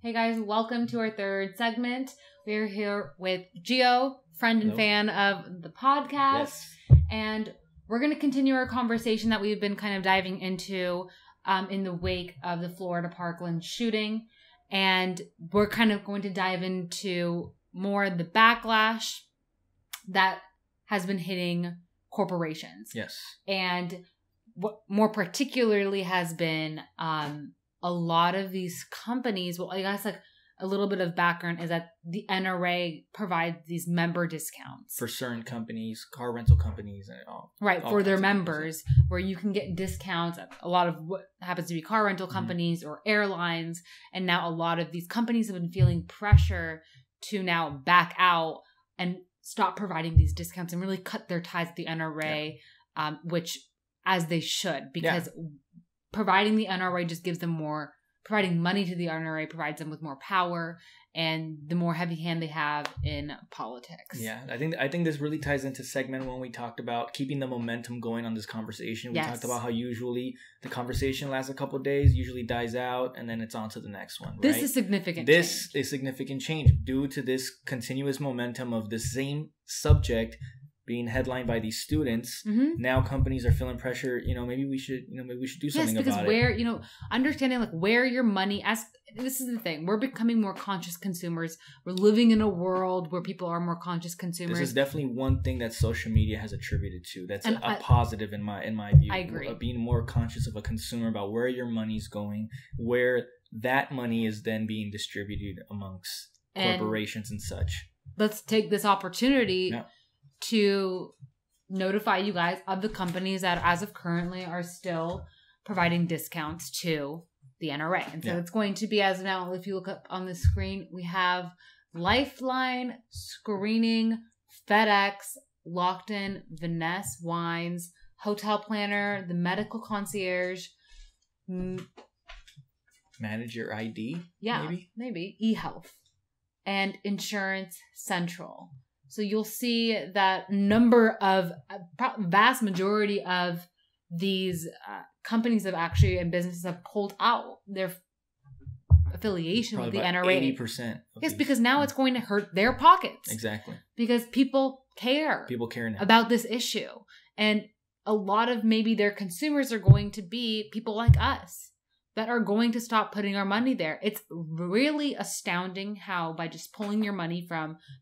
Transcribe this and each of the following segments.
Hey guys, welcome to our third segment. We're here with Gio, friend and fan of the podcast. Yes. And we're going to continue our conversation that we've been kind of diving into in the wake of the Florida Parkland shooting. And we're kind of going to dive into more the backlash that has been hitting corporations. Yes. And what more particularly has been a lot of these companies, well, I guess like a little bit of background is that the NRA provides these member discounts. For certain companies, car rental companies and all. Right, all for their kinds of members, where you can get discounts. A lot of what happens to be car rental companies or airlines. And now a lot of these companies have been feeling pressure to now back out and stop providing these discounts and really cut their ties with the NRA, which as they should, because providing the NRA just gives them more, providing money to the NRA provides them with more power and the more heavy hand they have in politics. Yeah, I think this really ties into segment one. We talked about keeping the momentum going on this conversation. We talked about how usually the conversation lasts a couple of days, usually dies out, and then it's on to the next one. This right? is significant. This is significant change due to this continuous momentum of the same subject being headlined by these students. Now companies are feeling pressure. Maybe we should do something about it. Yes, because understanding like where your money, this is the thing. We're becoming more conscious consumers. We're living in a world where people are more conscious consumers. This is definitely one thing that social media has attributed to. That's a positive in my view. I agree. Being more conscious of a consumer about where your money's going, where that money is then being distributed amongst corporations and such. Let's take this opportunity to notify you guys of the companies that as of currently are still providing discounts to the NRA. And so it's going to be, as now, if you look up on the screen, we have Lifeline, Screening, FedEx, Locked In, Vanessa Wines, Hotel Planner, the Medical Concierge, Manage Your ID? Maybe. eHealth, and Insurance Central. So you'll see that vast majority of these companies have actually and businesses have pulled out their affiliation with the NRA. 80%. Yes, because now it's going to hurt their pockets. Exactly. Because people care. People care now about this issue. And a lot of maybe their consumers are going to be people like us that are going to stop putting our money there. It's really astounding how by just pulling your money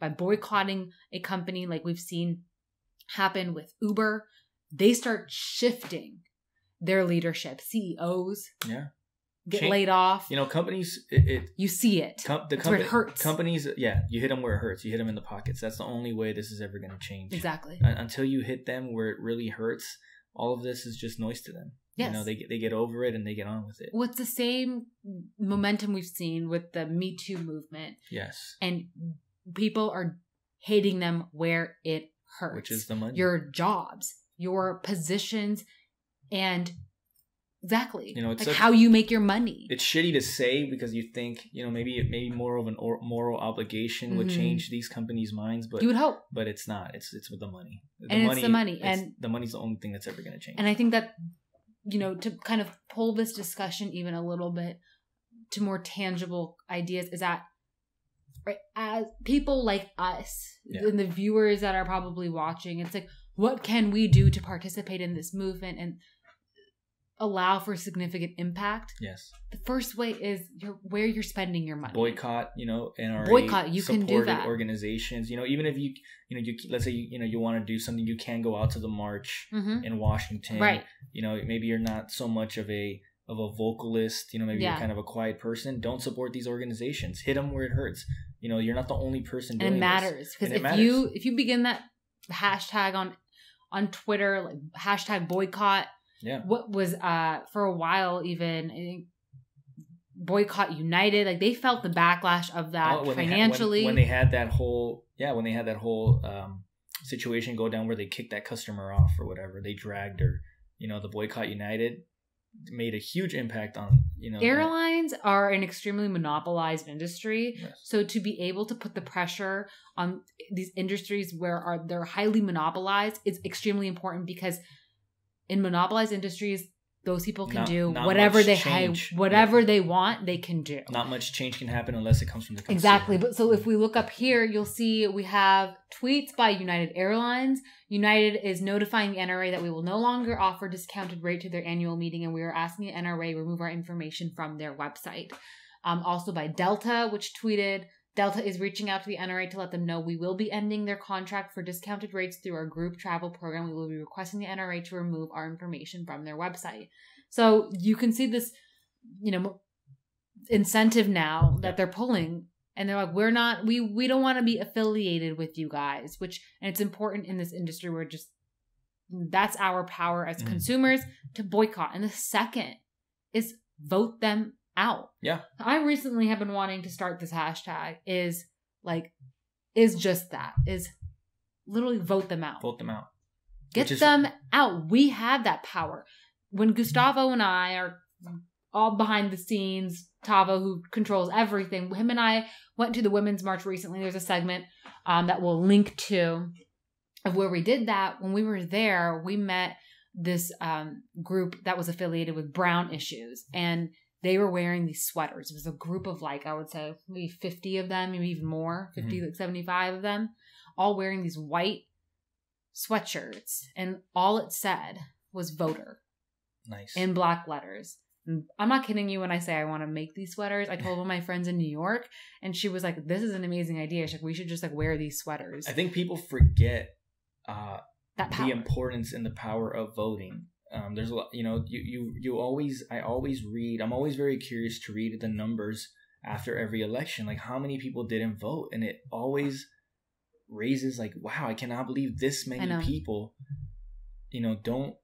by boycotting a company like we've seen happen with Uber, they start shifting their leadership. CEOs get laid off. Companies, you see it. That's where it hurts. Companies, you hit them where it hurts. You hit them in the pockets. That's the only way this is ever going to change. Exactly. Until you hit them where it really hurts, all of this is just noise to them. Yes. They get over it and they get on with it. Well, it's the same momentum we've seen with the Me Too movement. Yes. And people are hating them where it hurts. Which is the money. Your jobs, your positions, and exactly it's how you make your money. It's shitty to say because you think, maybe more of an moral obligation would change these companies' minds. But you would hope. But it's not. It's with the money. It's the money. And the money's the only thing that's ever going to change. And I think that to kind of pull this discussion even a little bit to more tangible ideas is that as people like us and the viewers that are probably watching, it's like, what can we do to participate in this movement and allow for significant impact? Yes. The first way is where you're spending your money. Boycott, NRA. Boycott, you can do that. Organizations, even if you let's say you want to do something, you can go out to the march in Washington. Right. Maybe you're not so much of a vocalist. Maybe you're kind of a quiet person. Don't support these organizations. Hit them where it hurts. You're not the only person doing this. And it matters because if you begin that hashtag on Twitter, like hashtag boycott. Yeah. What was for a while even I think Boycott United, like they felt the backlash of that financially. When they had that whole situation go down where they kicked that customer off or whatever, they dragged her. The Boycott United made a huge impact on airlines are an extremely monopolized industry. Yes. So to be able to put the pressure on these industries where they're highly monopolized is extremely important because in monopolized industries, those people can do whatever they want, they can do. Not much change can happen unless it comes from the consumer. Exactly. But so if we look up here, you'll see we have tweets by United Airlines. United is notifying the NRA that we will no longer offer discounted rate to their annual meeting, and we are asking the NRA to remove our information from their website. Also by Delta, which tweeted, Delta is reaching out to the NRA to let them know we will be ending their contract for discounted rates through our group travel program. We will be requesting the NRA to remove our information from their website. So you can see this, incentive now that they're pulling, and they're like, we don't want to be affiliated with you guys, and it's important in this industry where that's our power as consumers to boycott. And the second is vote them out. Yeah. I recently have been wanting to start this hashtag is literally vote them out. Vote them out. Get them out. We have that power. When Gustavo and I are all behind the scenes, Tavo, who controls everything, him and I went to the Women's March recently. There's a segment that we'll link to of where we did that. When we were there, we met this group that was affiliated with Brown Issues, and they were wearing these sweaters. It was a group of I would say maybe 50 of them, maybe even more, 75 of them, all wearing these white sweatshirts. And all it said was voter. Nice. In black letters. And I'm not kidding you when I say I want to make these sweaters. I told one of my friends in New York, and she was like, this is an amazing idea. She's like, we should just wear these sweaters. I think people forget that power. The importance and the power of voting. There's a lot, I always read, I'm always very curious to read the numbers after every election, how many people didn't vote. And it always raises wow, I cannot believe this many people, don't.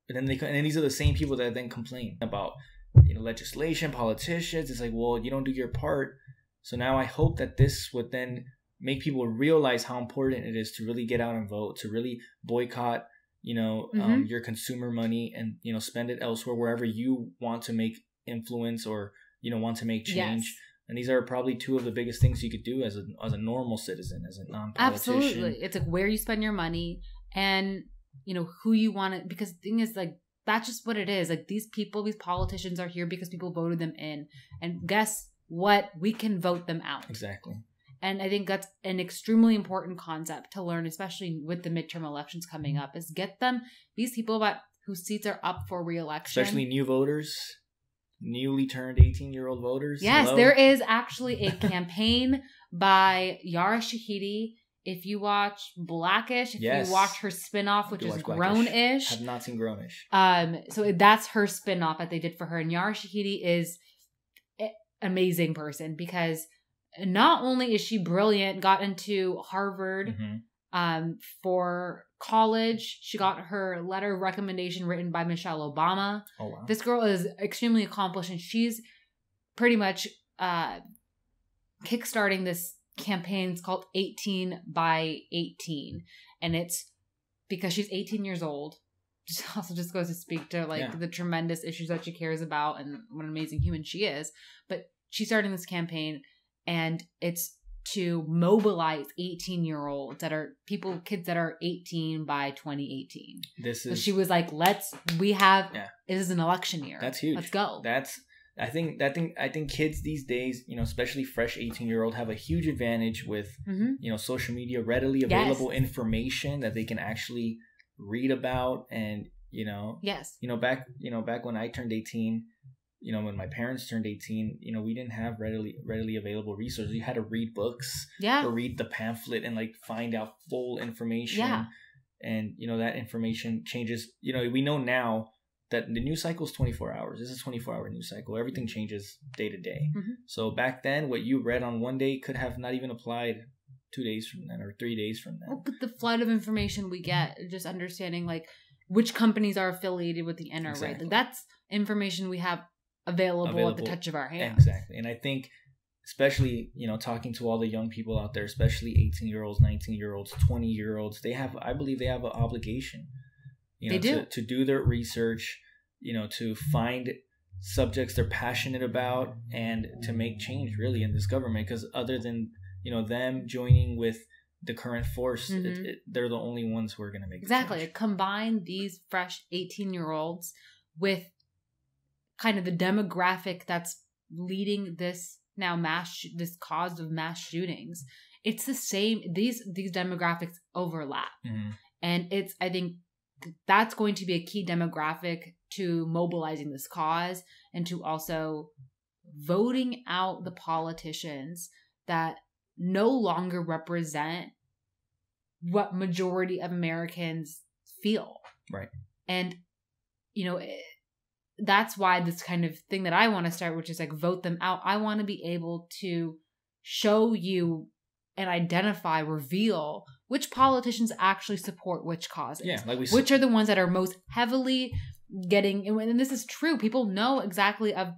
And then these are the same people that then complain about, legislation, politicians. It's well, you don't do your part. So now I hope that this would then make people realize how important it is to really get out and vote, to really boycott your consumer money and, spend it elsewhere, wherever you want to make influence or, want to make change. Yes. And these are probably two of the biggest things you could do as a normal citizen, as a non-politician. Absolutely. It's where you spend your money and, who you want to, because the thing is that's just what it is. These people, these politicians are here because people voted them in. And guess what? We can vote them out. Exactly. And I think that's an extremely important concept to learn, especially with the midterm elections coming up, is get these people whose seats are up for re-election. Especially new voters, newly turned 18-year-old voters. Yes, Hello? There is actually a campaign by Yara Shahidi. If you watch Blackish, if you watch her spinoff, which is Grown-ish. I have not seen Grown-ish. So that's her spinoff that they did for her. And Yara Shahidi is an amazing person because not only is she brilliant, got into Harvard for college. She got her letter of recommendation written by Michelle Obama. Oh, wow. This girl is extremely accomplished, and she's pretty much kickstarting this campaign. It's called 18 by 18. And it's because she's 18 years old. Also just goes to speak to the tremendous issues that she cares about and what an amazing human she is. But she's starting this campaign, and it's to mobilize 18-year-olds kids that are 18 by 2018. So she was like, this is an election year. That's huge. Let's go. I think kids these days, especially fresh 18-year-old, have a huge advantage with, social media, readily available information that they can actually read about. And, back when I turned 18, when my parents turned 18, we didn't have readily available resources. You had to read books or read the pamphlet and find out full information. Yeah. And, that information changes. We know now that the news cycle is 24 hours. This is a 24-hour news cycle. Everything changes day to day. Mm-hmm. So back then, what you read on one day could have not even applied 2 days from then or 3 days from then. Oh, but the flood of information we get, just understanding which companies are affiliated with the NRA. Exactly. That's information we have available at the touch of our hand. Exactly. And I think, especially, talking to all the young people out there, especially 18-year-olds, 19-year-olds, 20-year-olds, I believe they have an obligation. They do. To do their research, to find subjects they're passionate about and to make change really in this government. Because other than, them joining with the current force, they're the only ones who are going to make exactly. change. Combine these fresh 18-year-olds with kind of the demographic that's leading this now this cause of mass shootings. It's the same. These demographics overlap. Mm-hmm. And I think that's going to be a key demographic to mobilizing this cause and to also voting out the politicians that no longer represent what majority of Americans feel. Right. And, that's why this kind of thing that I want to start, which is like vote them out. I want to be able to show you and identify, reveal which politicians actually support which causes. Yeah, like which are the ones that are most heavily getting, and this is true, people know exactly of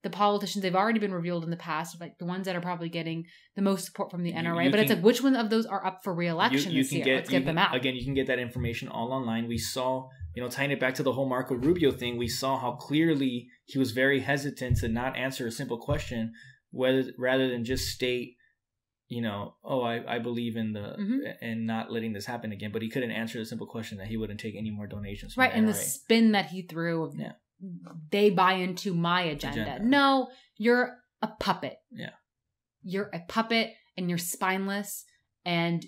the politicians. They've already been revealed in the past, like the ones that are probably getting the most support from the NRA. But it's like, which one of those are up for re-election this year? Let's get them out. Again, you can get that information all online. We saw, tying it back to the whole Marco Rubio thing, we saw how clearly he was very hesitant to not answer a simple question, rather than just state, I believe in and not letting this happen again. But he couldn't answer the simple question that he wouldn't take any more donations from right, the and NRA. the spin that he threw of they buy into my agenda. No, you're a puppet. Yeah. You're a puppet and you're spineless and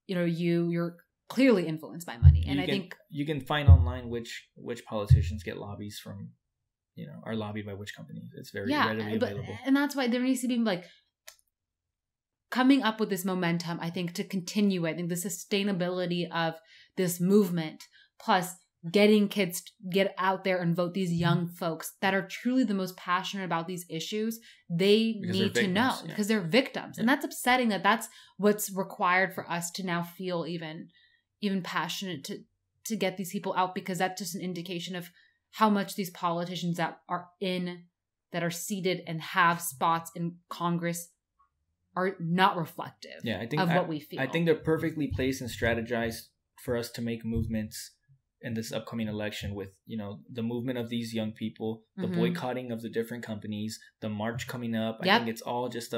you're clearly influenced by money. And I think you can find online which politicians get lobbies from, are lobbied by which companies. It's very readily available. And that's why there needs to be like coming up with this momentum, I think, to continue it. I think the sustainability of this movement, plus getting kids to get out there and vote, these young folks that are truly the most passionate about these issues, they need to know because they're victims. And that's upsetting that's what's required for us to now feel even passionate to get these people out, because that's just an indication of how much these politicians that are seated and have spots in Congress are not reflective of what we feel. I think they're perfectly placed and strategized for us to make movements in this upcoming election with, the movement of these young people, the boycotting of the different companies, the march coming up. I think it's all just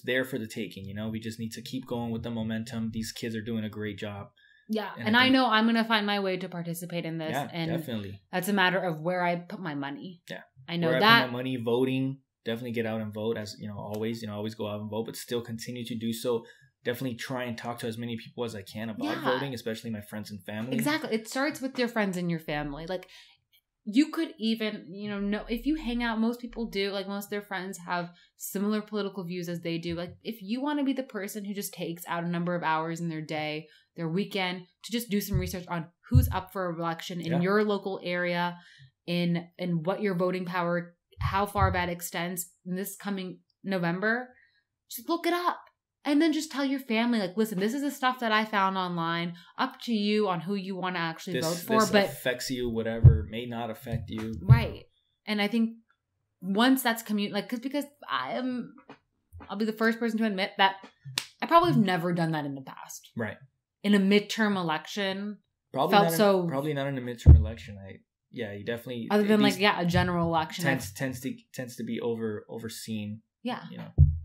there for the taking. We just need to keep going with the momentum. These kids are doing a great job. Yeah. And I know I'm going to find my way to participate in this. Yeah, and definitely. That's a matter of where I put my money. Yeah. I know where that. I put my money, voting. Definitely get out and vote, as always go out and vote, but still continue to do so. Definitely try and talk to as many people as I can about voting, especially my friends and family. Exactly. It starts with your friends and your family. Like, you could even, know if you hang out, most people do, like most of their friends have similar political views as they do. Like, if you want to be the person who just takes out a number of hours in their day, their weekend, to just do some research on who's up for election in your local area, in what your voting power, how far that extends in this coming November, just look it up. And then just tell your family, like, listen, this is the stuff that I found online. Up to you on who you want to actually vote for. This but affects you, whatever may not affect you. Right. And I think once that's because I'll be the first person to admit that I probably have never done that in the past. Right. In a midterm election. Probably not in a midterm election. You definitely. Other than a general election. Tends to be overseen. Yeah.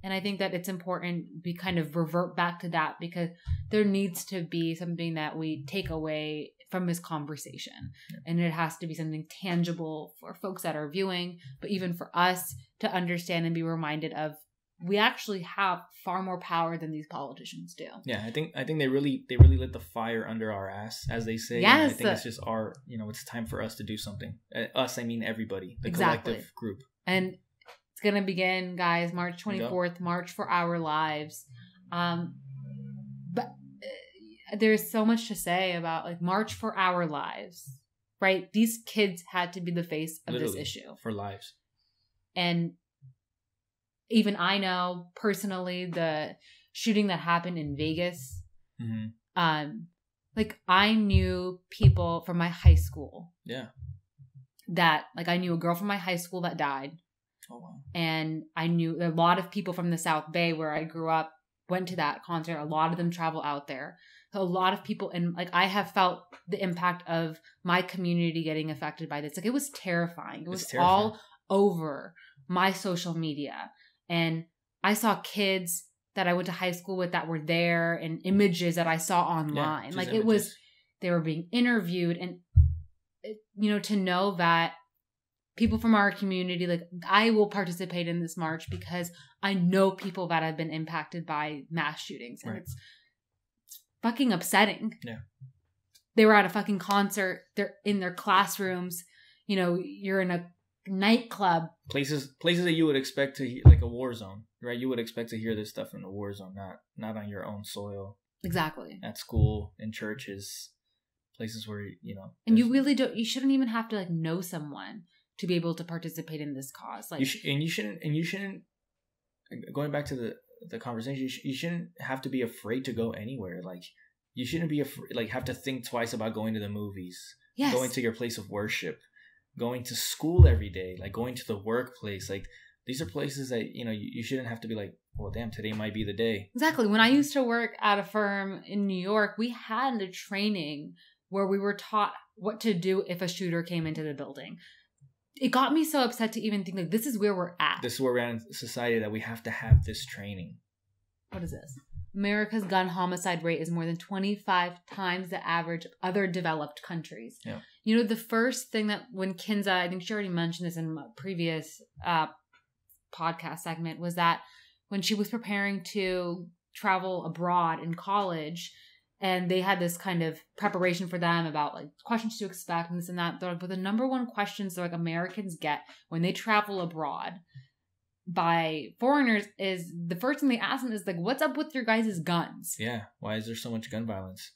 And I think that it's important we kind of revert back to that, because there needs to be something that we take away from this conversation. Yeah. And it has to be something tangible for folks that are viewing, but even for us to understand and be reminded of, we actually have far more power than these politicians do. Yeah, I think they really lit the fire under our ass, as they say. Yes. And I think it's just it's time for us to do something. Us, I mean everybody, the collective group. And it's going to begin, guys, March 24th, March for Our Lives. But there's so much to say about March for Our Lives, right? These kids had to be the face of this issue. For lives. And even I know personally the shooting that happened in Vegas. Mm-hmm. I knew people from my high school. Yeah. That I knew a girl from my high school that died. Oh, wow. And I knew a lot of people from the South Bay where I grew up went to that concert. A lot of them travel out there. So a lot of people, and I have felt the impact of my community getting affected by this. It was terrifying. It was all over my social media. And I saw kids that I went to high school with that were there, and images that I saw online. They were being interviewed, and to know that people from our community, like, I will participate in this march because I know people that have been impacted by mass shootings. And it's fucking upsetting. Yeah. They were at a fucking concert. They're in their classrooms. You know, you're in a nightclub. Places that you would expect to hear, like a war zone, right? You would expect to hear this stuff in a war zone, not on your own soil. Exactly. At school, in churches, places where, you know. And you really don't, you shouldn't even have to like know someone to be able to participate in this cause. Like, you shouldn't, going back to the conversation, you shouldn't have to be afraid to go anywhere. Like, you shouldn't be have to think twice about going to the movies, going to your place of worship, going to school every day, like going to the workplace. Like, these are places that, you know, you shouldn't have to be like, well, damn, today might be the day. Exactly. When I used to work at a firm in New York, we had a training where we were taught what to do if a shooter came into the building. It got me so upset to even think, like, this is where we're at. This is where we're at in society, that we have to have this training. What is this? America's gun homicide rate is more than 25 times the average of other developed countries. Yeah. You know, the first thing that when Kinza, I think she already mentioned this in a previous podcast segment, was that when she was preparing to travel abroad in college, and they had this kind of preparation for them about like questions to expect and this and that. But the number one questions that like Americans get when they travel abroad by foreigners is, the first thing they ask them is like, what's up with your guys' guns? Yeah. Why is there so much gun violence?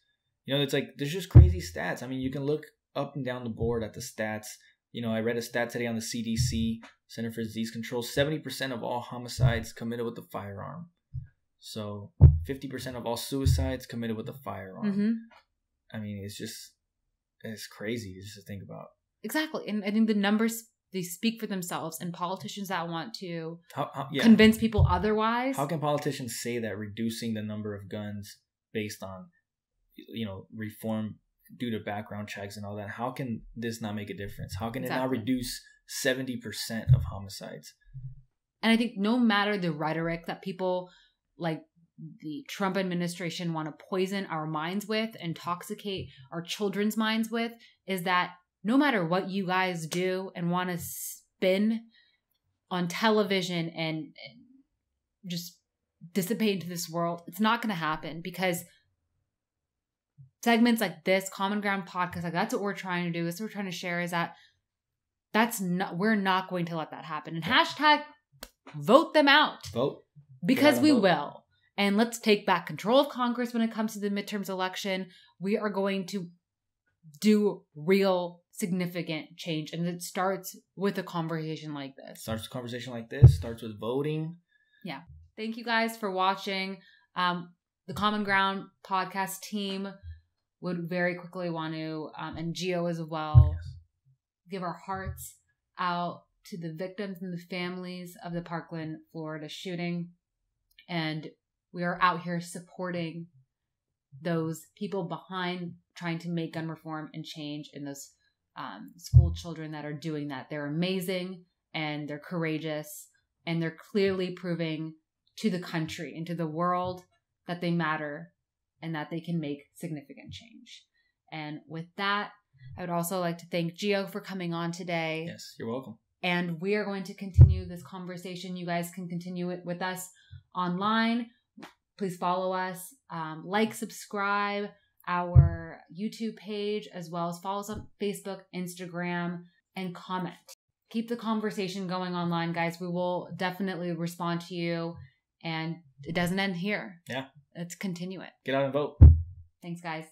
You know, it's like, there's just crazy stats. I mean, you can look up and down the board at the stats. You know, I read a stat today on the CDC, Center for Disease Control. 70% of all homicides committed with a firearm. So 50% of all suicides committed with a firearm. Mm-hmm. I mean, it's crazy just to think about. Exactly. And I think the numbers, they speak for themselves, and politicians that want to convince people otherwise. How can politicians say that reducing the number of guns based on, you know, reform due to background checks and all that, how can this not make a difference? How can it not reduce 70% of homicides? And I think no matter the rhetoric that people like the Trump administration want to poison our minds with, intoxicate our children's minds with, is that no matter what you guys do and want to spin on television and just dissipate into this world, it's not going to happen, because segments like this, Common Ground podcast, like, that's what we're trying to do. That's what we're trying to share, is that we're not going to let that happen. And hashtag vote them out. Vote. Because we will. And let's take back control of Congress when it comes to the midterms election. We are going to do real significant change. And it starts with a conversation like this. Starts with voting. Yeah. Thank you guys for watching. The Common Ground podcast team would very quickly want to, and Gio as well, give our hearts out to the victims and the families of the Parkland, Florida shooting. And we are out here supporting those people behind trying to make gun reform and change, in those school children that are doing that. They're amazing, and they're courageous, and they're clearly proving to the country and to the world that they matter and that they can make significant change. And with that, I would also like to thank Gio for coming on today. Yes, you're welcome. And we are going to continue this conversation. You guys can continue it with us online. Please follow us, subscribe our YouTube page, as well as follow us on Facebook, Instagram, and comment. Keep the conversation going online, guys. We will definitely respond to you, and it doesn't end here. Yeah. Let's continue it. Get out and vote. Thanks, guys.